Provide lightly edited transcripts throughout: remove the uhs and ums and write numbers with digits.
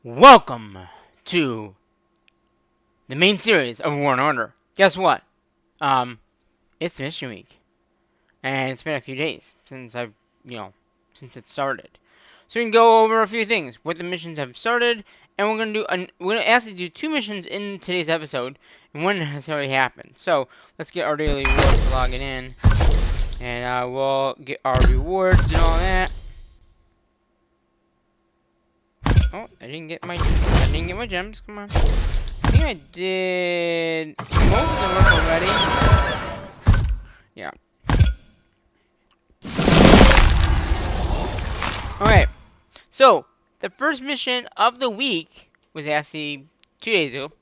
Welcome to the main series of War and Order. Guess what? It's Mission Week, and it's been a few days since since it started. So we can go over a few things, what the missions have started, and we're gonna actually do two missions in today's episode, and one has already happened. So let's get our daily rewards for logging in, and we'll get our rewards and all that. Oh, I didn't get my gems. Come on. I think I did most of the work already. Yeah. Okay. So the first mission of the week was actually 2 days ago.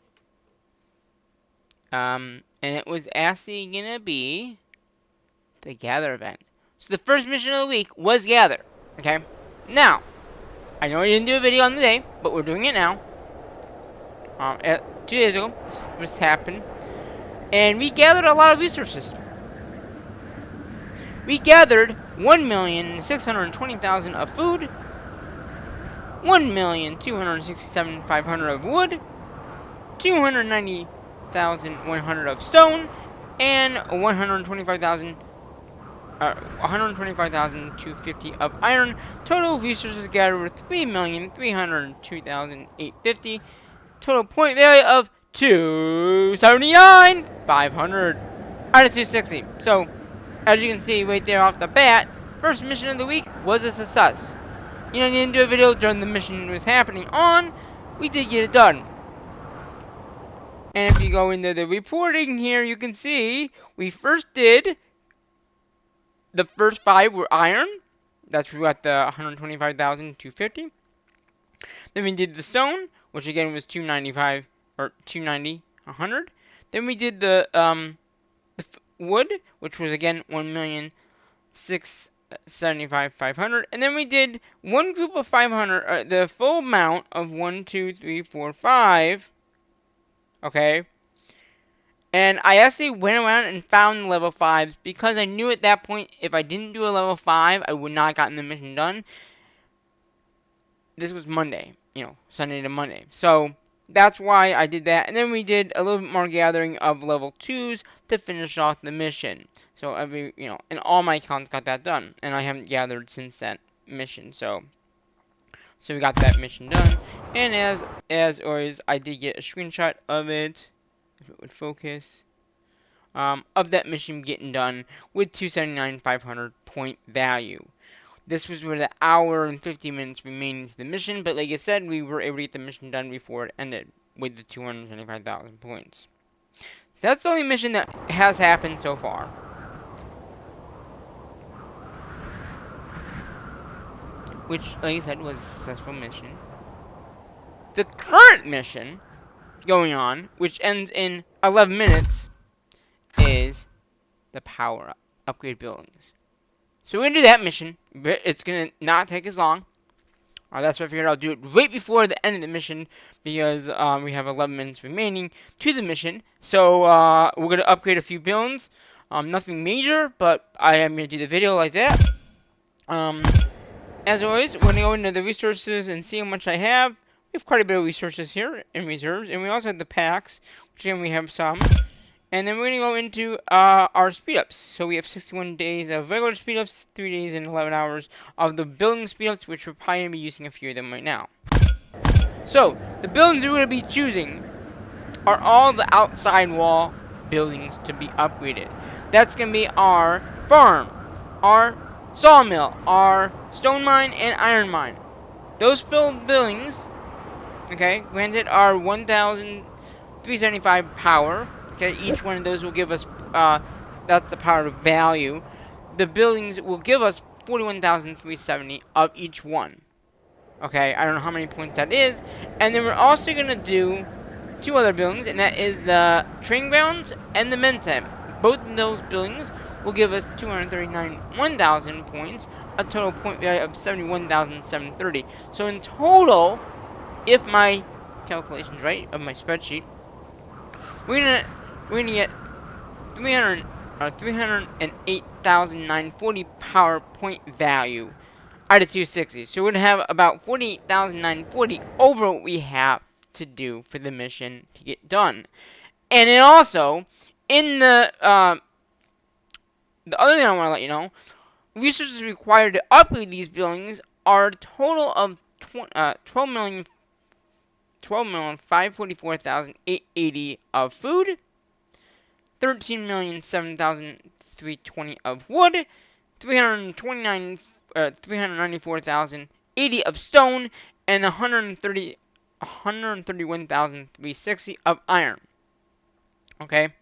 And it was actually gonna be the Gather event. So the first mission of the week was Gather. Okay. Now, I know I didn't do a video on the day, but we're doing it now. 2 days ago, this happened, and we gathered a lot of resources. We gathered 1,620,000 of food, 1,267,500 of wood, 290,100 of stone, and 125,250 of iron. Total resources gathered were 3,302,850. Total point value of 279,500 out of 260. So, as you can see right there off the bat, first mission of the week was a success. You know, I didn't do a video during the mission was happening on. We did get it done. And if you go into the reporting here, you can see we first did the first 5 were iron. That's we got the 125,250. Then we did the stone, which again was 295 or 290, 100. Then we did the wood, which was again 1,675,500, and then we did one group of 500, the full amount of 1, 2, 3, 4, 5. Okay, and I actually went around and found level 5s because I knew at that point if I didn't do a level 5, I would not have gotten the mission done. This was Monday, Sunday to Monday, so that's why I did that. And then we did a little bit more gathering of level 2s to finish off the mission. So and all my accounts got that done. And I haven't gathered since that mission. So we got that mission done. And as always, I did get a screenshot of it, if it would focus, of that mission getting done with 279,500 point value. This was with an hour and 50 minutes remaining to the mission, but like I said, we were able to get the mission done before it ended with the 275,000 points. So that's the only mission that has happened so far. Which, like I said, was a successful mission. The current mission going on, which ends in 11 minutes, is the power upgrade buildings. So we're going to do that mission. It's going to not take as long. That's why I figured I'll do it right before the end of the mission, because we have 11 minutes remaining to the mission. So we're going to upgrade a few buildings. Nothing major, but I am going to do the video like that. As always, we're going to go into the resources and see how much I have. We have quite a bit of resources here in reserves, and we also have the packs, which again we have some. And then we're going to go into our speed-ups. So we have 61 days of regular speed-ups, 3 days and 11 hours of the building speed-ups, which we're probably going to be using a few of them right now. So, the buildings we're going to be choosing are all the outside wall buildings to be upgraded. That's going to be our farm, our sawmill, our stone mine, and iron mine. Those filled buildings, okay, granted, are 1,375 power. Okay, each one of those will give us, that's the power of value. The buildings will give us 41,370 of each one. Okay, I don't know how many points that is. And then we're also going to do 2 other buildings, and that is the train grounds and the Mentem. Both of those buildings will give us 239,000 points, a total point value of 71,730. So in total, if my calculation's right of my spreadsheet, we're gonna get 308,940 power point value out of 260. So we're going to have about 48,940 over what we have to do for the mission to get done. And then also, in the other thing I want to let you know, resources required to upgrade these buildings are a total of 12,544,880 of food, 13,007,320 of wood, 394,080 of stone, and 131,360 of iron. Okay?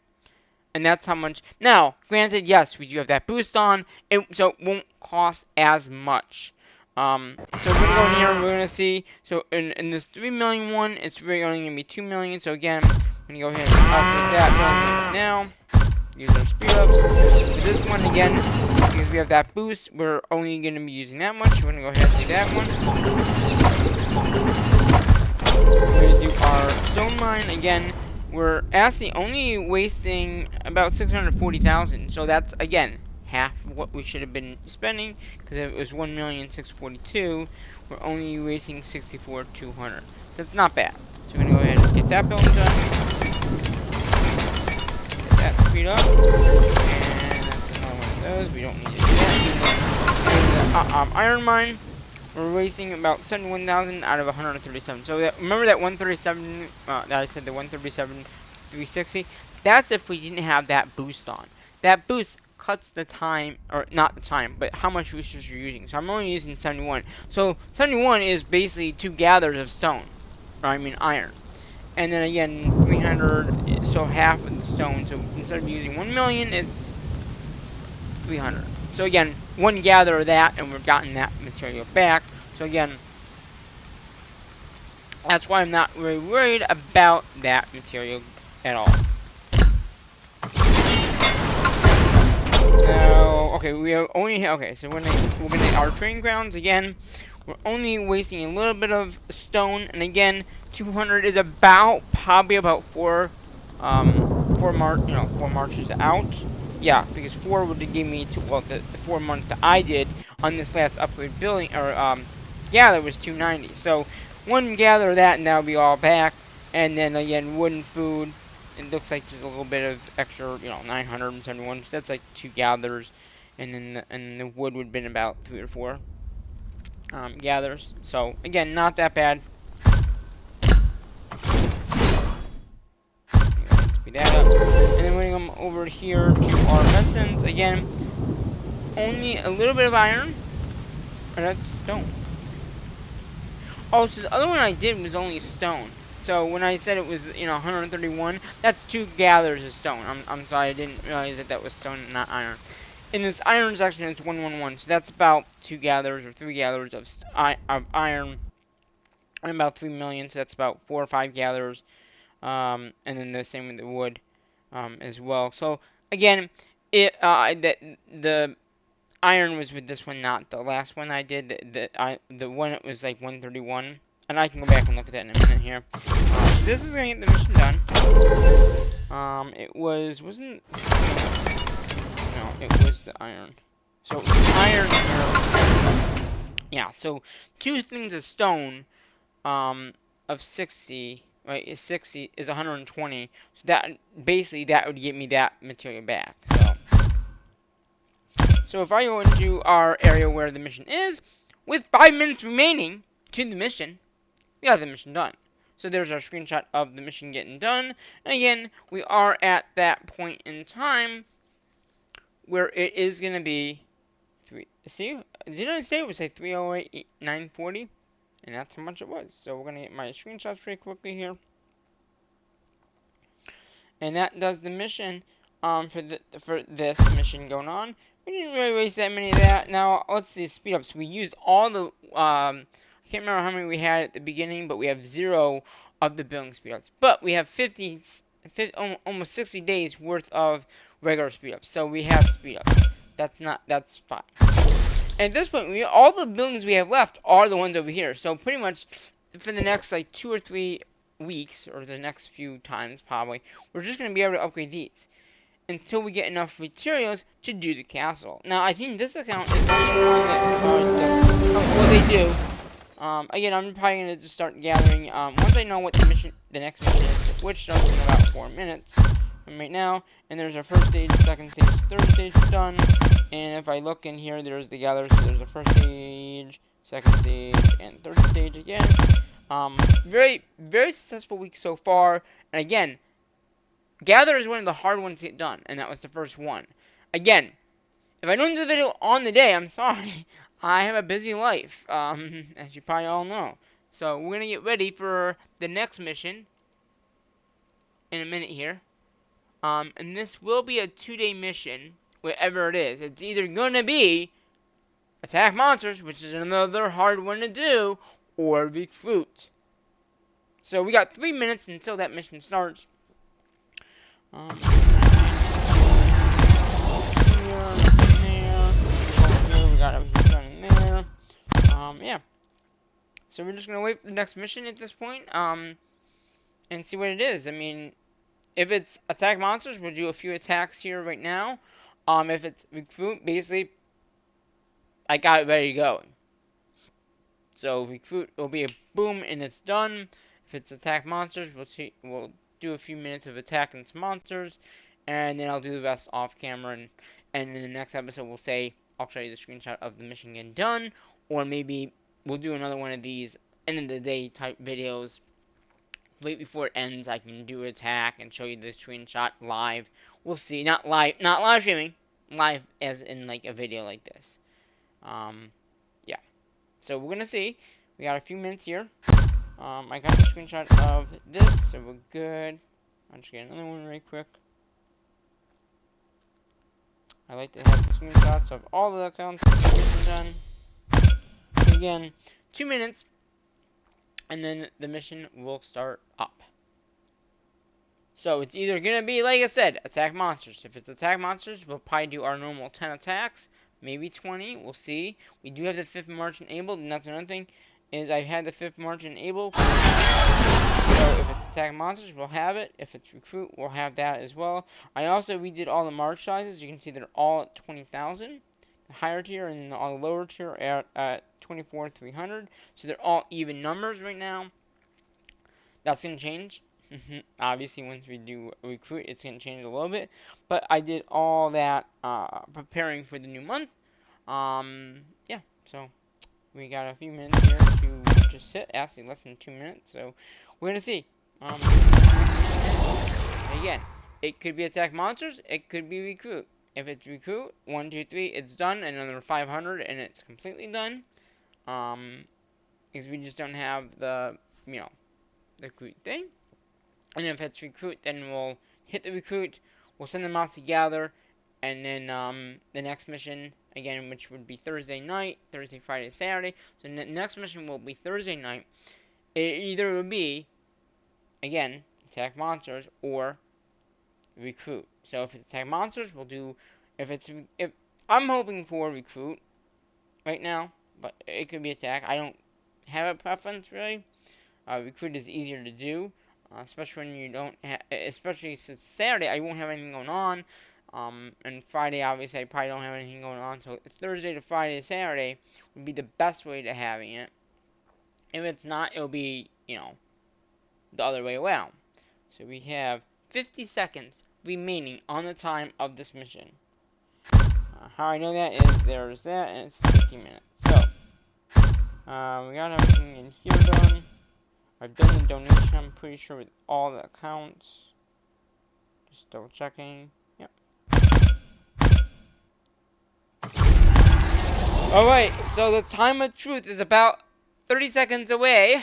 And that's how much. Now, granted, yes, we do have that boost on, so it won't cost as much. So we're going to go in here, we're going to see, so in this 3 million one, it's really only going to be 2 million, so again, I'm going to go ahead and upgrade that now. Use our speed ups. For this one, again, because we have that boost, we're only going to be using that much. We're going to go ahead and do that one. We're going to do our stone mine. Again, we're actually only wasting about 640,000. So that's, again, half of what we should have been spending. Because if it was 1,642,000, we're only wasting 64,200. So that's not bad. So we're going to go ahead and get that building done. That speed up, and that's another one of those. We don't need to do that. And the iron mine, we're wasting about 71,000 out of 137. So remember that 137 that I said, the 137 360. That's if we didn't have that boost on. That boost cuts the time, or not the time, but how much resources you're using. So I'm only using 71. So 71 is basically 2 gathers of stone, or I mean iron. And then again, 300, so half of the stone. So instead of using 1 million, it's 300. So again, 1 gather of that, and we've gotten that material back. So again, that's why I'm not really worried about that material at all. Now, okay, we are only, okay, so we're gonna our training grounds again. We're only wasting a little bit of stone, and again, 200 is probably about 4 marches out. Yeah, because 4 would give me the 4 months that I did on this last upgrade building, or gather was 290. So 1 gather of that, and that'll be all back. And then again, wooden food. It looks like just a little bit of extra, 971. So that's like 2 gathers, and then the wood would have been about 3 or 4 gathers. So again, not that bad. Speed that up, and then when we come over here to our medicines, again, only a little bit of iron, and that's stone. Oh, so the other one I did was only stone. So when I said it was, 131, that's 2 gathers of stone. I'm sorry, I didn't realize that was stone and not iron. In this iron section, it's 111, so that's about 2 gathers or 3 gathers of iron, and about 3 million, so that's about 4 or 5 gathers, and then the same with the wood, as well. So again, the iron was with this one, not the last one I did. The one that was like 131, and I can go back and look at that in a minute here. This is gonna get the mission done. It wasn't. No, it was the iron. So iron here. Yeah. So 2 things of stone, of 60. Right, is 60 is 120. So that basically that would get me that material back. So if I go into our area where the mission is, with 5 minutes remaining to the mission, we got the mission done. So there's our screenshot of the mission getting done. And again, we are at that point in time where it is going to be didn't I say it was like 308,940? And that's how much it was. So we're going to get my screenshots really quickly here. And that does the mission for this mission going on. We didn't really waste that many of that. Now, let's see, speed ups. We used all the, I can't remember how many we had at the beginning, but we have 0 of the building speed ups. But we have 50 almost 60 days worth of regular speed ups. So we have speed ups. That's fine. And at this point, all the buildings we have left are the ones over here. So pretty much for the next like 2 or 3 weeks, or the next few times probably, we're just going to be able to upgrade these. until we get enough materials to do the castle. Now, I think this account is the only one that does what they do. Again, I'm probably gonna just start gathering. Once I know what the next mission is, which starts in about 4 minutes from right now. And there's our first stage, second stage, third stage done. And if I look in here, there's the gather. So there's the first stage, second stage, and third stage again. Very, very successful week so far. And again, gather is one of the hard ones to get done, and that was the first one. Again, if I don't do the video on the day, I'm sorry. I have a busy life, as you probably all know. So we're gonna get ready for the next mission in a minute here. And this will be a 2-day mission, whatever it is. It's either gonna be attack monsters, which is another hard one to do, or recruit. So we got 3 minutes until that mission starts. We got everything done in there. Yeah. So we're just gonna wait for the next mission at this point. And see what it is. I mean, if it's attack monsters, we'll do a few attacks here right now. If it's recruit, basically, I got it ready to go. So recruit will be a boom and it's done. If it's attack monsters, we'll do a few minutes of attacking some monsters, and then I'll do the rest off camera. And in the next episode, we'll say I'll show you the screenshot of the mission getting done, or maybe we'll do another one of these end of the day type videos. Right before it ends, I can do an attack and show you the screenshot live. We'll see. Not live streaming. Live as in like a video like this. Yeah. So we're gonna see. We got a few minutes here. I got the screenshot of this, so we're good. I'll just get another one right quick. I like to have the screenshots of all the accounts done. Again, 2 minutes, and then the mission will start up. So it's either gonna be, like I said, attack monsters. If it's attack monsters, we'll probably do our normal 10 attacks, maybe 20. We'll see. We do have the 5th march enabled, and that's another thing. Is I had the 5th march enabled. So if it's attack monsters, we'll have it. If it's recruit, we'll have that as well. I also redid all the march sizes. You can see they're all at 20,000. The higher tier and all the lower tier are at 24,300. So they're all even numbers right now. That's gonna change. Obviously, once we do recruit, it's gonna change a little bit. But I did all that preparing for the new month. Yeah. So we got a few minutes here to just sit. Actually, less than 2 minutes. So we're gonna see. Again, it could be attack monsters. It could be recruit. If it's recruit, 1, 2, 3, it's done. Another 500, and it's completely done. Because we just don't have the the recruit thing. And if it's recruit, then we'll hit the recruit. We'll send them out together, and then the next mission again, which would be Thursday night, Thursday, Friday, Saturday. So the next mission will be Thursday night. It either will be again attack monsters or recruit. So if it's attack monsters, we'll do. If I'm hoping for recruit right now, but it could be attack. I don't have a preference really. Recruit is easier to do. Especially when you don't especially since Saturday, I won't have anything going on. And Friday, obviously, I probably don't have anything going on. So Thursday to Friday to Saturday would be the best way to having it. If it's not, it'll be, the other way around. So we have 50 seconds remaining on the time of this mission. How I know that is there's that, and it's 15 minutes. So, we got everything in here done. I've done the donation, I'm pretty sure, with all the accounts. Just double checking. Yep. Alright, so the time of truth is about 30 seconds away.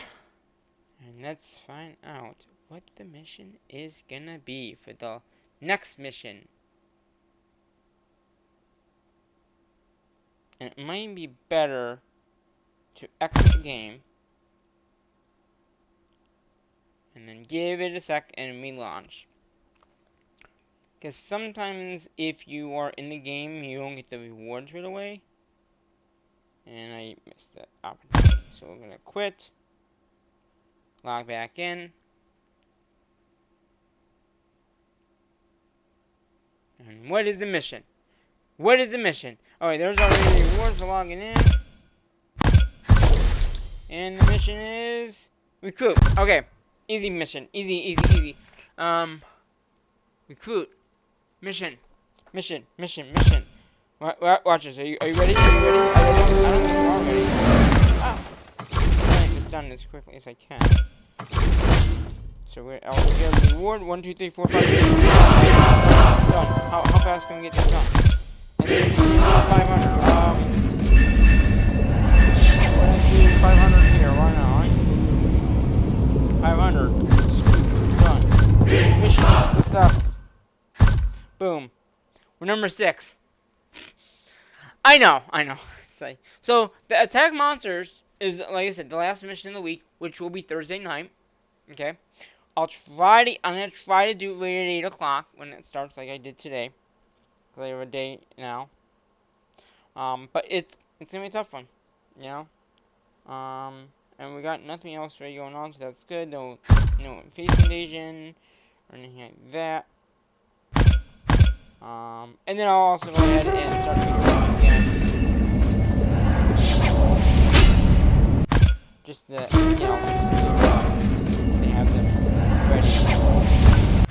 And let's find out what the mission is gonna be for the next mission. And it might be better to exit the game and then give it a sec and relaunch. Because sometimes if you are in the game, you don't get the rewards right away. And I missed that opportunity. So we're going to quit. Log back in. And what is the mission? What is the mission? Oh, wait, there's already a reward for logging in. And the mission is recruit. Okay, easy mission. Easy. Recruit. Mission. Watch this. Are you ready? I don't think you are ready. Ah. I'm just done this quickly as I can. So I'll get the reward. 1, 2, 3, 4, 5. Done. How fast can we get this done? And then 500. We're gonna do 500 here. Why not? 500. Done. Mission success. Boom. We're number 6. I know. So the attack monsters is, like I said, the last mission of the week, which will be Thursday night. Okay. I'm gonna try to do it later at 8 o'clock when it starts, like I did today. Later a day now. But it's gonna be a tough one, you know. And we got nothing else really going on, so that's good. No face invasion or anything like that. And then I'll also go ahead and start figuring out again. Just that, they have them ready.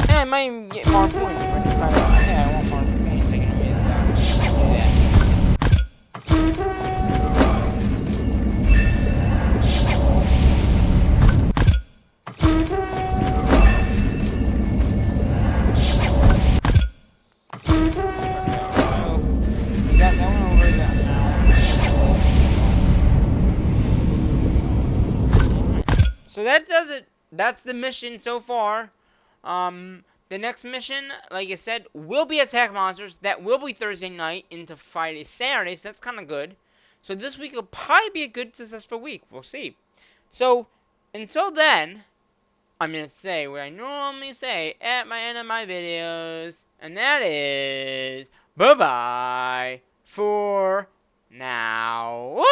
And I might even get more points if I decide, I want more points. I can always do that. So that does it. That's the mission so far. The next mission, like I said, will be attack monsters. That will be Thursday night into Friday, Saturday. So that's kind of good. So this week will probably be a good, successful week. We'll see. So until then, I'm gonna say what I normally say at my end of my videos, and that is bye bye for now.